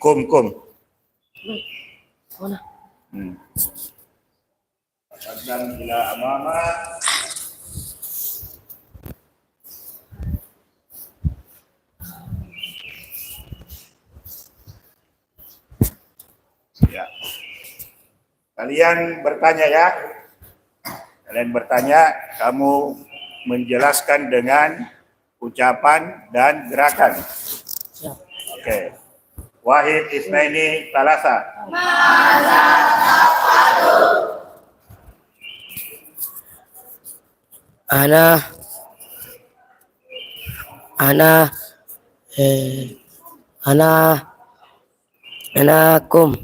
Kum. Mana? Kadang bila amama. Ya. Kalian bertanya ya. Kamu menjelaskan dengan ucapan dan gerakan. Siap. Oke. Wahid isnaini talasa. Anakum.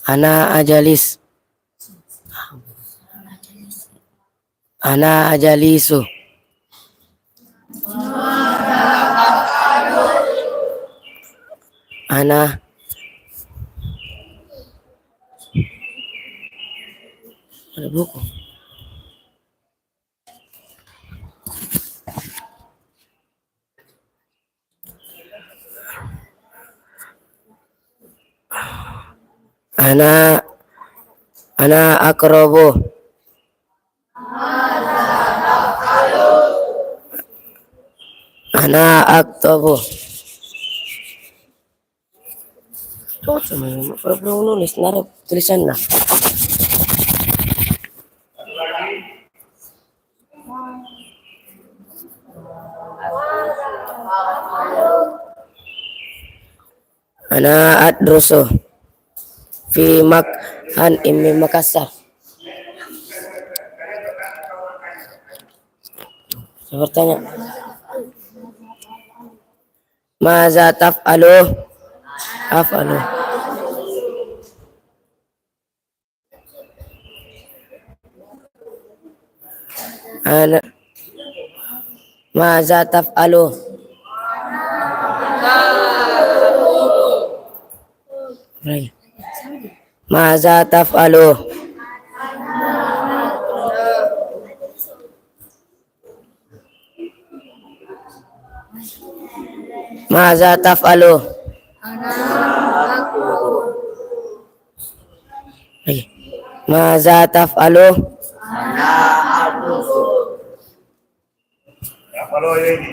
Ana ajalis. Ana ajalisu. Ana ada buku. Ana akrobo. Ana aktobo. Tuh cuma belum nulis, nara tulisan lah. Ana adrusu fi makhan imi Makassar. Saya bertanya, maza taf'alu? Af'alu. Ana maza taf'alu? Maza taf'alu? Maza taf'alu? Maza taf'alu? Apa lo ini?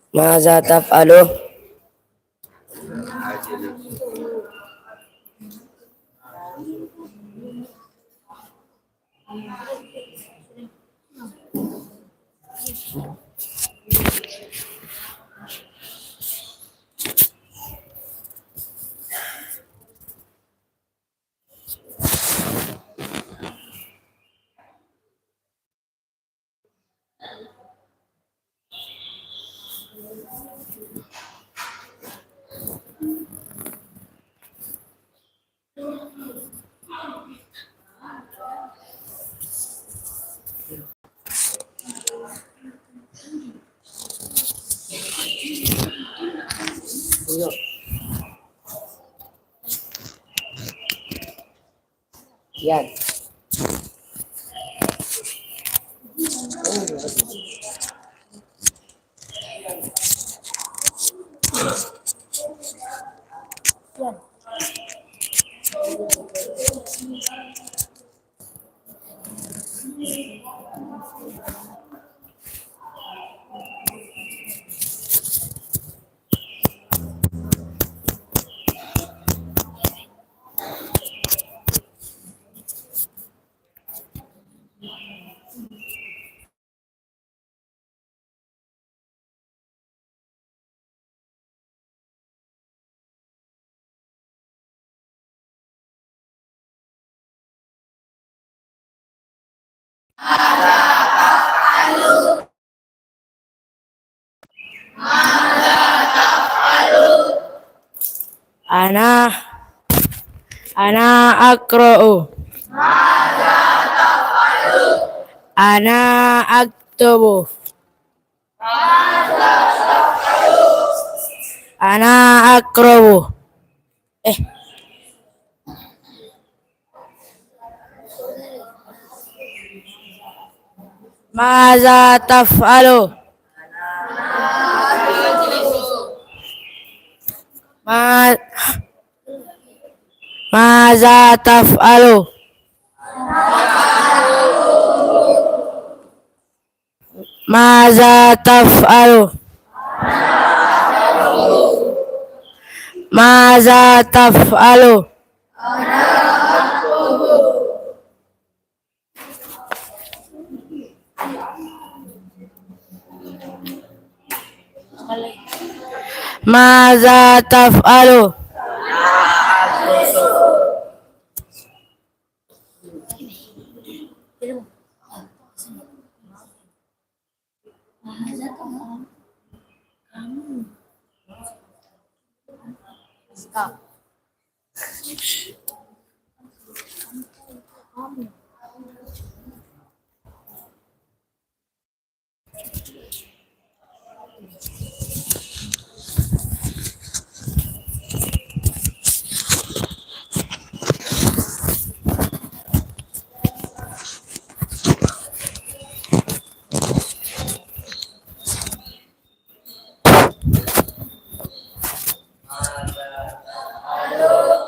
Maza taf'alu? Yan. Ana ana akra'u. Ana aktubu. Ana akrabu. Eh, maza taf'alu. Ma maza taf'alu. Maza taf'alu. Maza taf'alu. Maza taf'alu.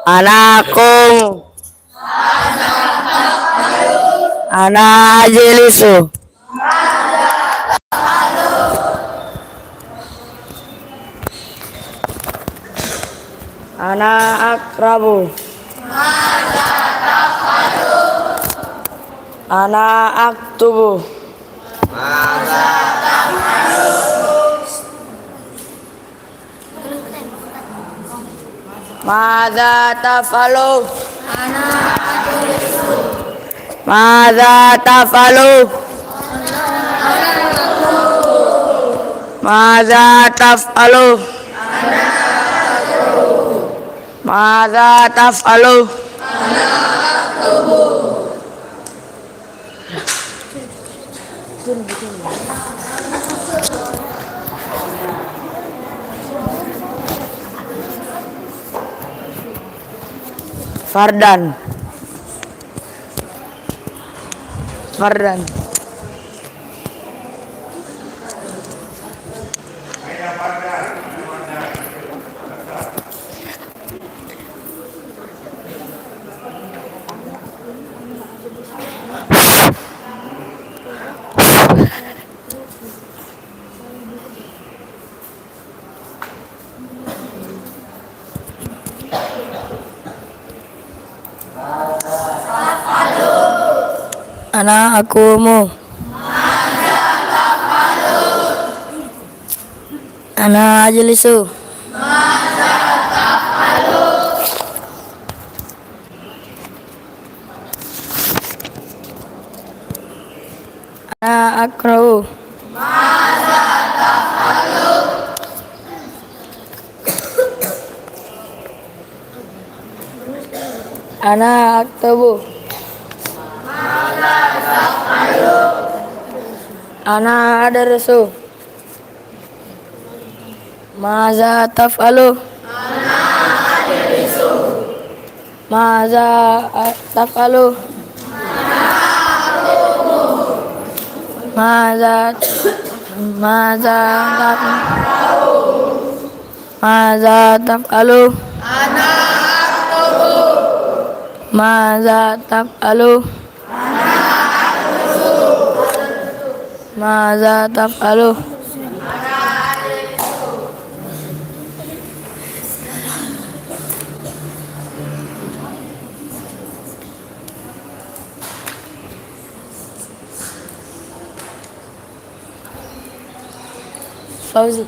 Anakum. Ana ajlisu. Ana akrabu. Ana aktubu. Madza tafalu. Madza tafalu. Madza tafalu. Madza tafalu. Fardan. Fardan. Ana akumu. Ana ajlisu. Ana akra'u. Ana aktubu. Ana adarsu. Maza taf'alu. Maza taf'alu. Maza maza maza taf'alu. Maza taf'alu. Maza taf'alu. Fauzi.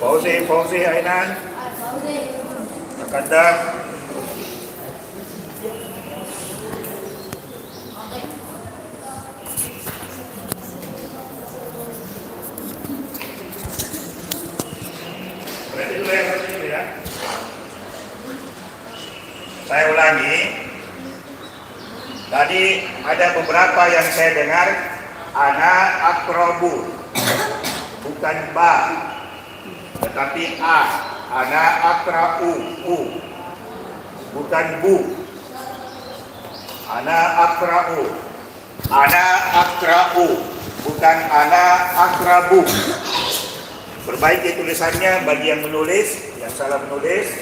Fauzi Ainan. Akadam. Berarti dulu ya. Saya ulangi. Tadi ada beberapa yang saya dengar ana akrobu, bukan ba, tetapi a. Ana akra'u, bukan bu. Ana akra'u, bukan ana akrabu. Perbaiki tulisannya bagi yang menulis, yang salah menulis.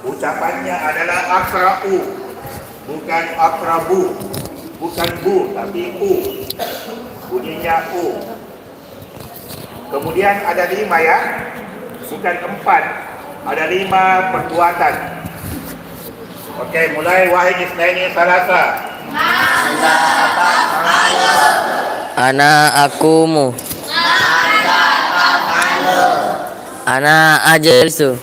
Ucapannya adalah akra'u, bukan akrabu, bukan bu, tapi u. Bunyinya u. Kemudian ada 5 ya, bukan 4. Ada 5 perbuatan. Oke, mulai wahid isnaini salasa. Ana akumu. Ana ajlisu.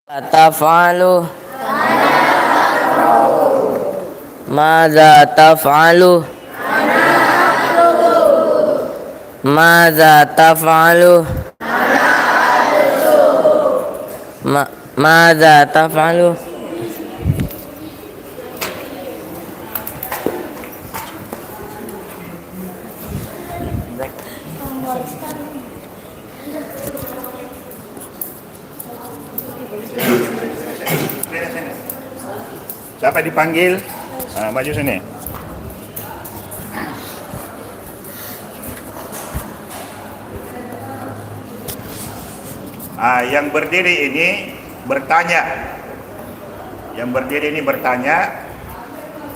Taf'alu. Madza taf'alu? Madza taf'alu? Madza taf'alu? Siapa dipanggil? Maju sini. Yang berdiri ini bertanya. Yang berdiri ini bertanya,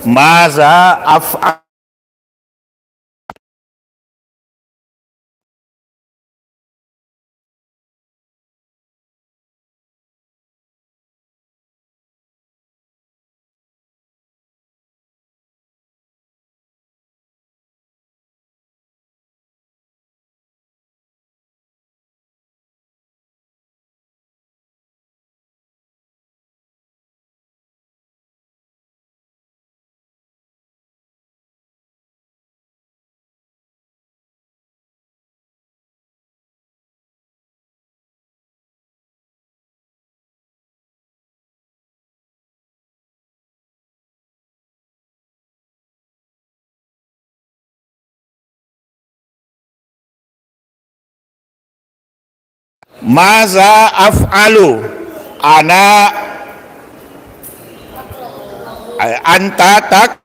maza af'al. Maza af'alu? Ana anta tak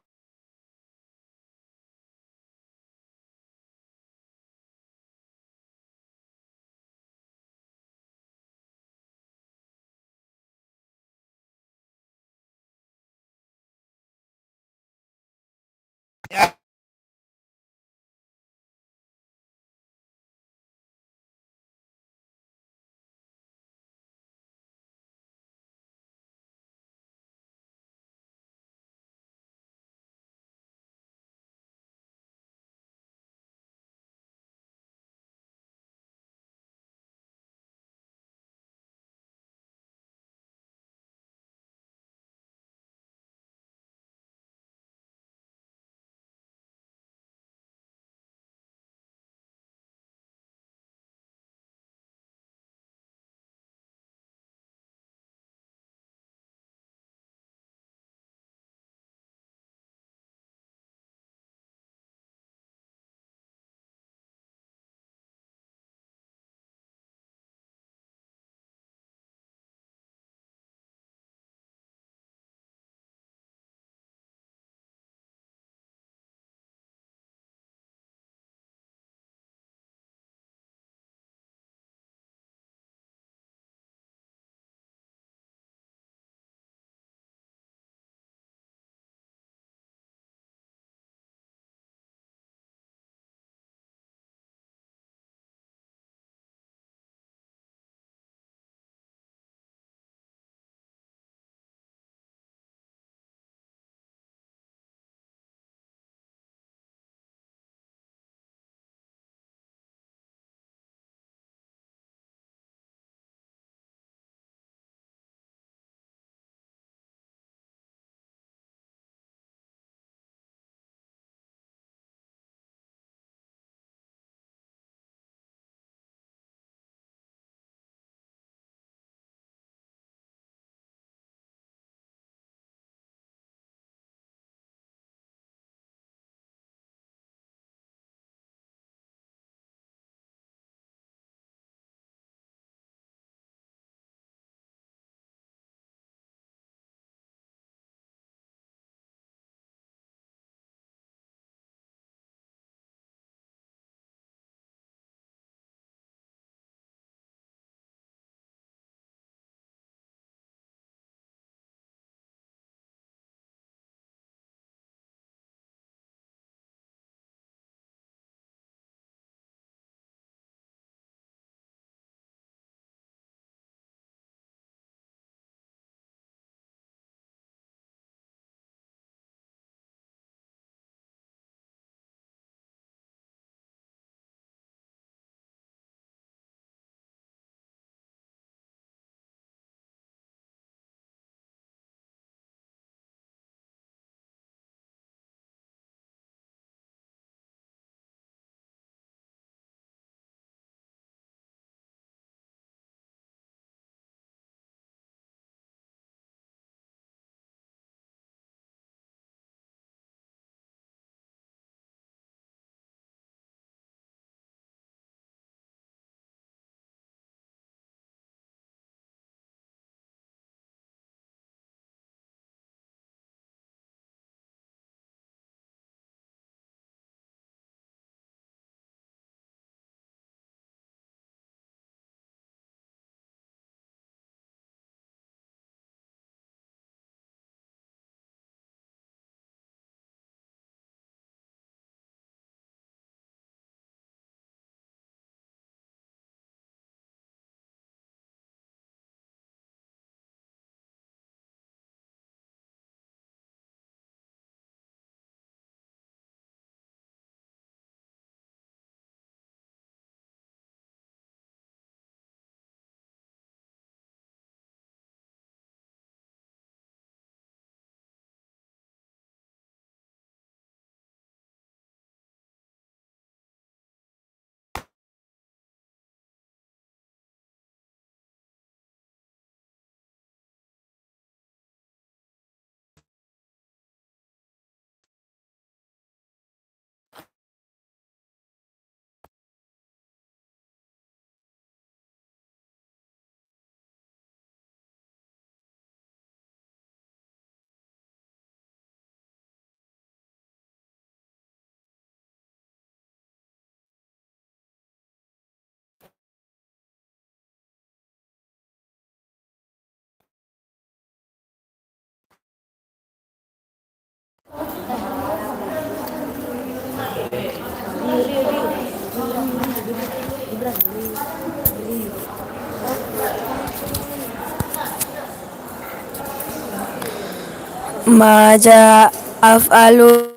Maza af'alu.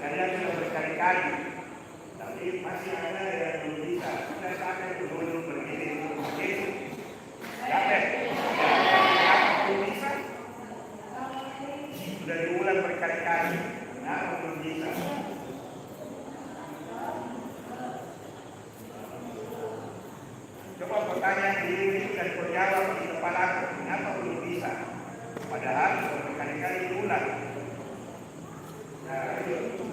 Kalian sudah berkali-kali, tapi masih ada yang belum bisa. Kita sampai dulu berdiri begitu. Sampai apa belum bisa? Sudah diulang berkali-kali. Kenapa belum bisa? Coba pertanyaan diri dan terjawab di kepala. Kenapa belum bisa? Padahal sudah berkali-kali diulang. Nah, itu.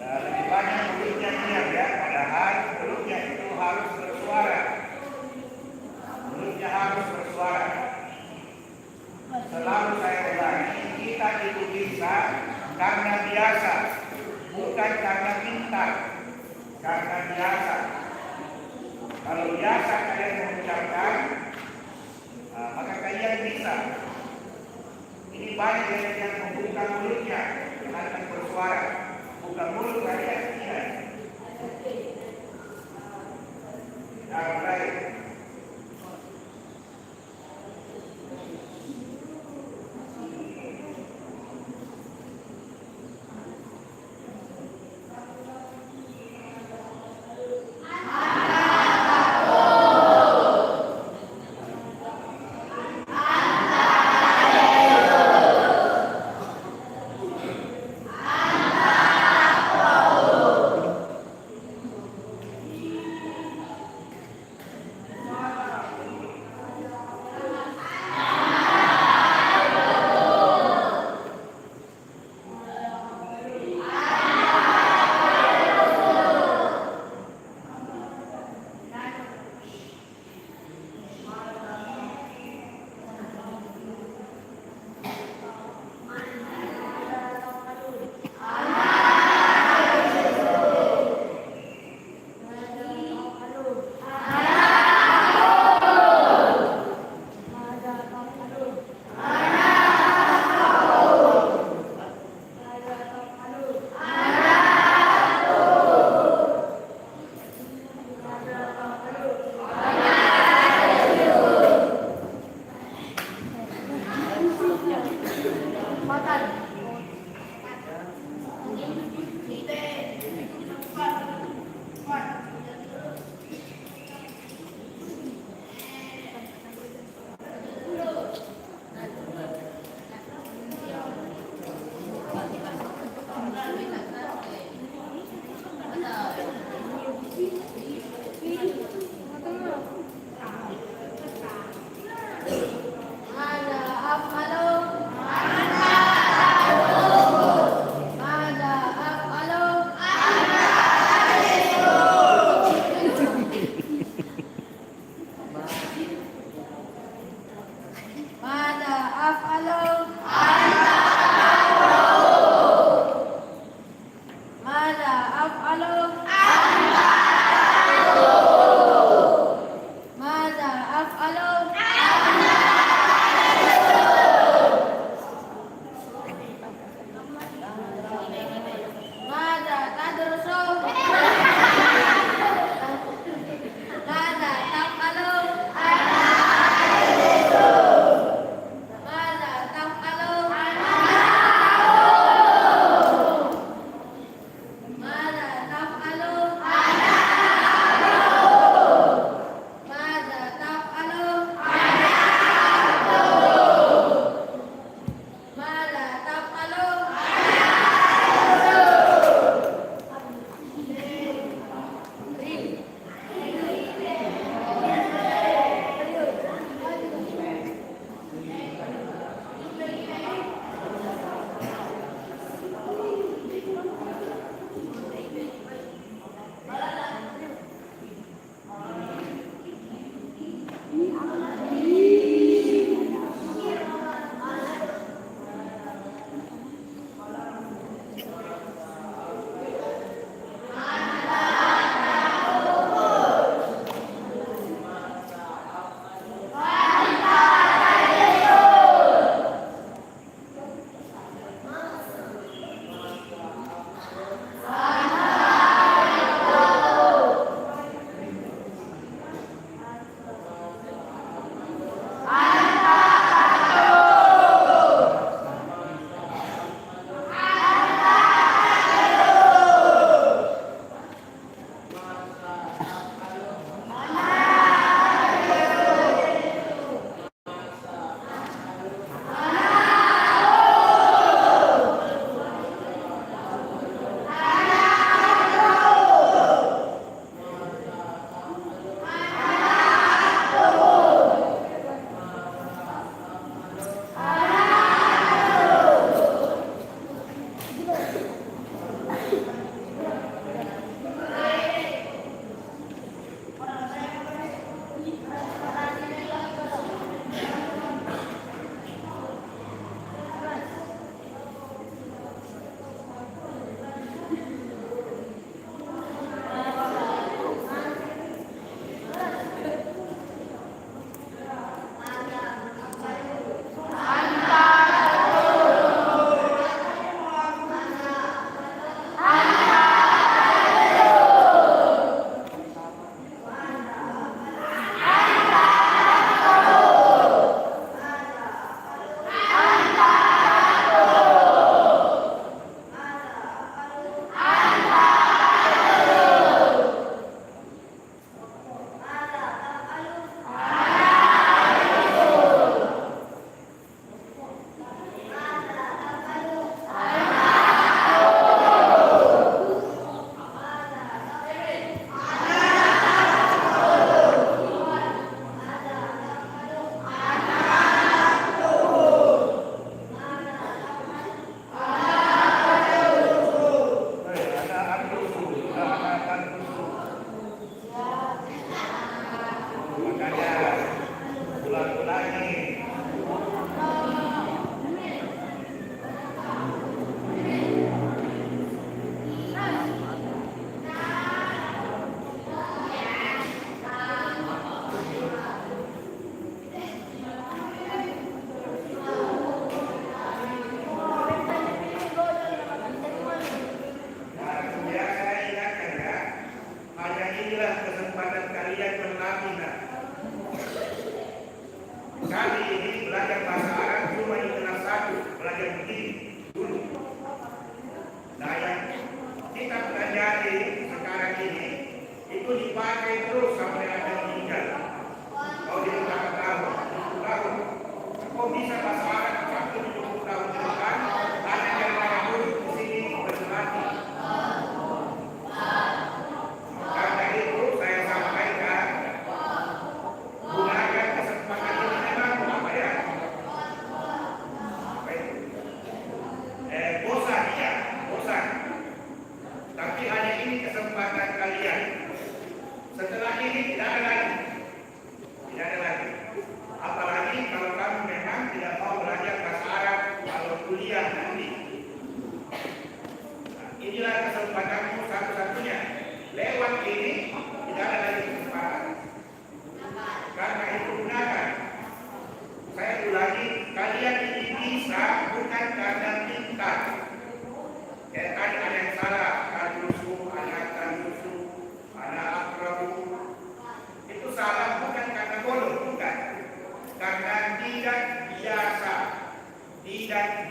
Lebih banyak mulutnya diam ya, padahal mulutnya itu harus bersuara. Mulutnya harus bersuara. Selalu saya ulangi, kita itu bisa karena biasa, bukan karena pintar, karena biasa. Kalau biasa kalian mengucapkan, maka kalian bisa. Ini banyak yang membuka mulutnya, akan bersuara. Buka mulut kalian tidak. Yang lain.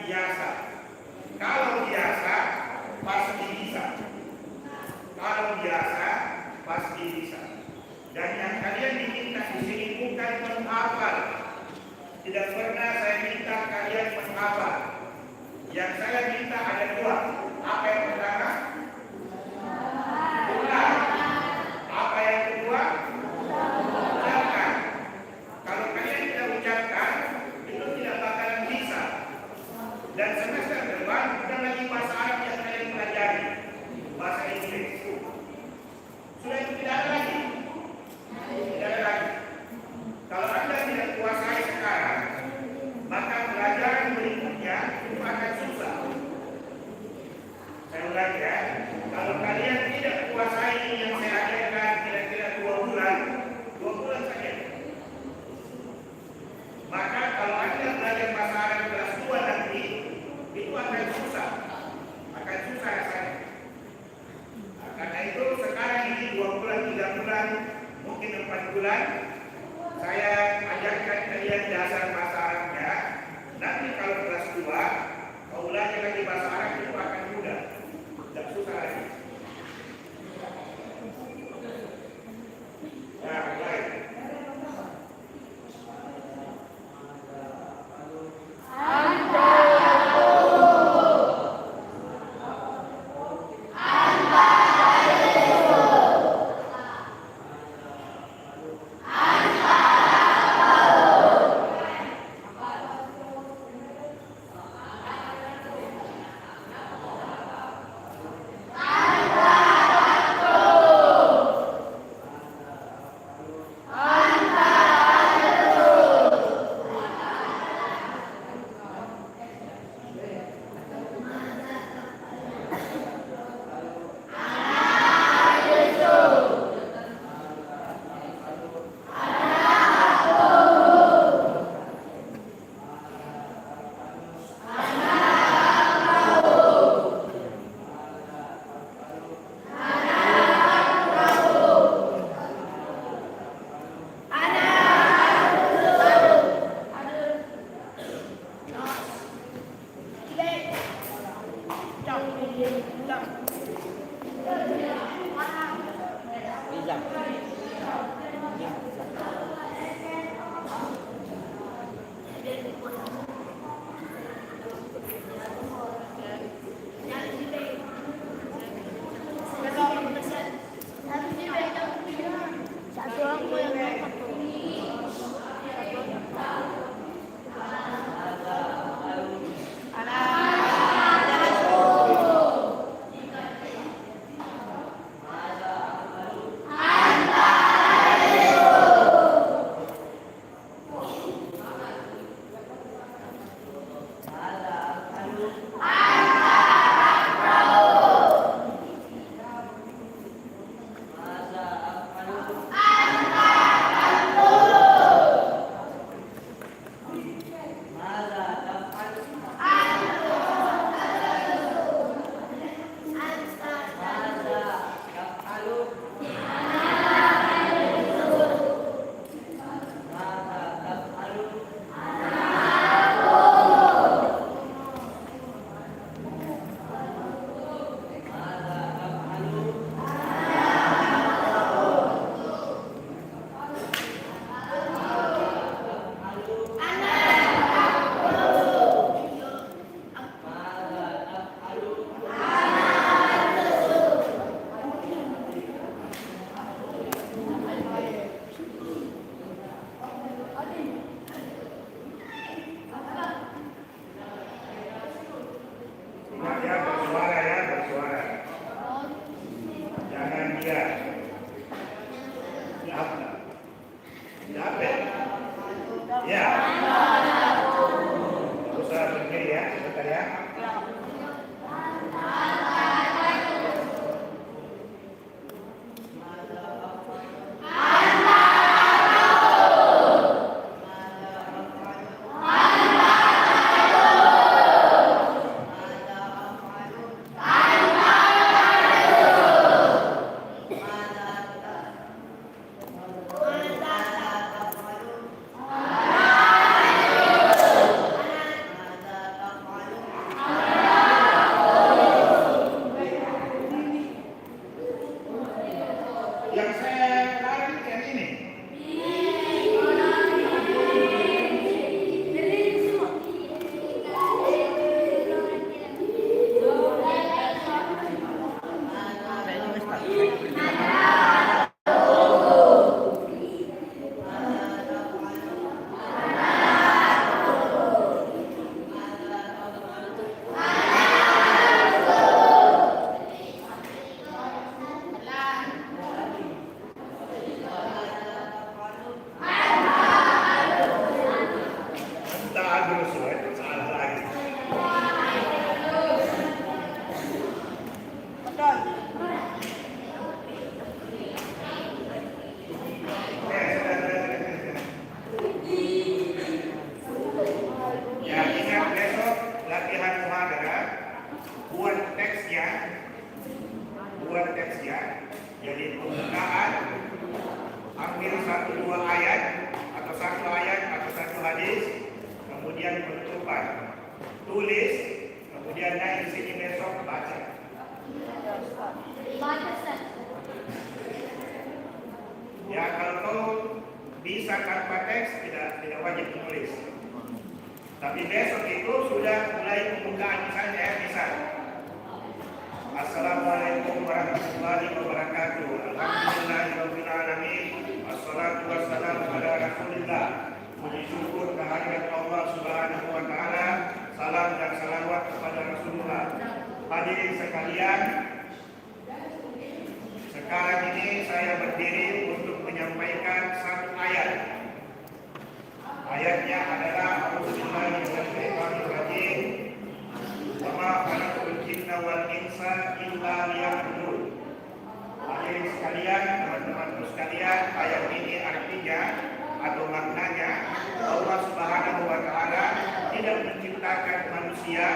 biasa. Kalau biasa pasti bisa. Kalau biasa pasti bisa. Dan yang kalian diminta di sini bukan menghafal. Tidak pernah saya minta kalian menghafal. Yang saya minta ada dua. Apa yang pertama? Ulang. Apa yang kedua? Ucapkan. Kalau kalian tidak ucapkan, itu tidak bakalan bisa. Dan semester depan bukan lagi bahasa Arab yang kalian pelajari, bahasa Inggris. Sudah tidak ada lagi. Tidak ada lagi. Kalau Anda tidak kuasai sekarang, maka pelajaran berikutnya itu akan susah. Saya ulangi ya. Kalau kalian tidak kuasai yang saya ajarkan kira-kira 2 bulan saja. Maka kalau Anda belajar bahasa Arab kelas 2 nanti, itu akan susah. Akan susah rasanya. Karena itu sekarang ini 2 bulan, 3 bulan, mungkin 4 bulan, saya ajarkan kalian dasar bahasa Arabnya. Nanti kalau kelas 2, kalau belajar lagi bahasa Arab itu akan mudah. Tidak susah lagi. Nah, baik. tulis, kemudian naik di sini besok baca. Ya kalau bisa tanpa teks tidak wajib menulis. Tapi besok itu sudah mulai pembukaan misalnya ya bisa. Assalamualaikum warahmatullahi wabarakatuh. Alhamdulillahirabbil alamin. Wassalatu wassalamu ala Rasulillah. Puji syukur kehadirat Allah Subhanahu wa taala. Salam dan salawat kepada Rasulullah. Hadirin sekalian, sekarang ini saya berdiri untuk menyampaikan satu ayat. Ayatnya adalah A'udzubillahi minasyaitonir rajim. Wa ma khalaqtul jinna wal insa illa liya'budun. Hadirin sekalian, teman-temanku sekalian, ayat ini artinya atau maknanya Allah Subhanahu wa taala tidak menciptakan manusia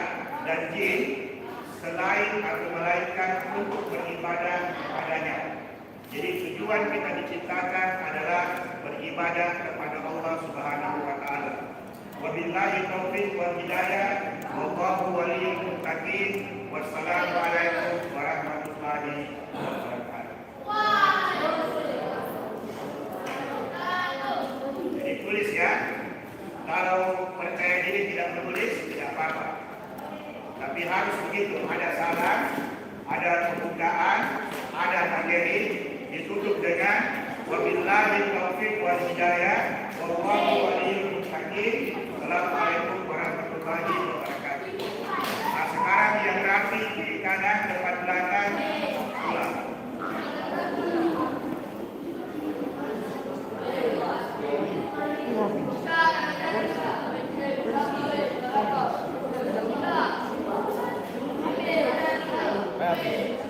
dan jin selain atau melainkan untuk beribadah kepadanya. Jadi tujuan kita diciptakan adalah beribadah kepada Allah Subhanahu wa taala. Wabillahi taufiq wal hidayah. Wallahu waliyul muttaqin. Wassalamu alaikum warahmatullahi wabarakatuh. Jadi tulis ya. Kalau percaya diri tidak menulis tidak apa-apa. Tapi harus begitu, ada salam, ada pembukaan, ada materi, ditutup dengan wabillahi taufiq wal hidayah, wallahu waliyul muttaqin. Assalamualaikum warahmatullahi wabarakatuh. Nah, sekarang yang rapi di kanan depan belakang pulang. Rapi.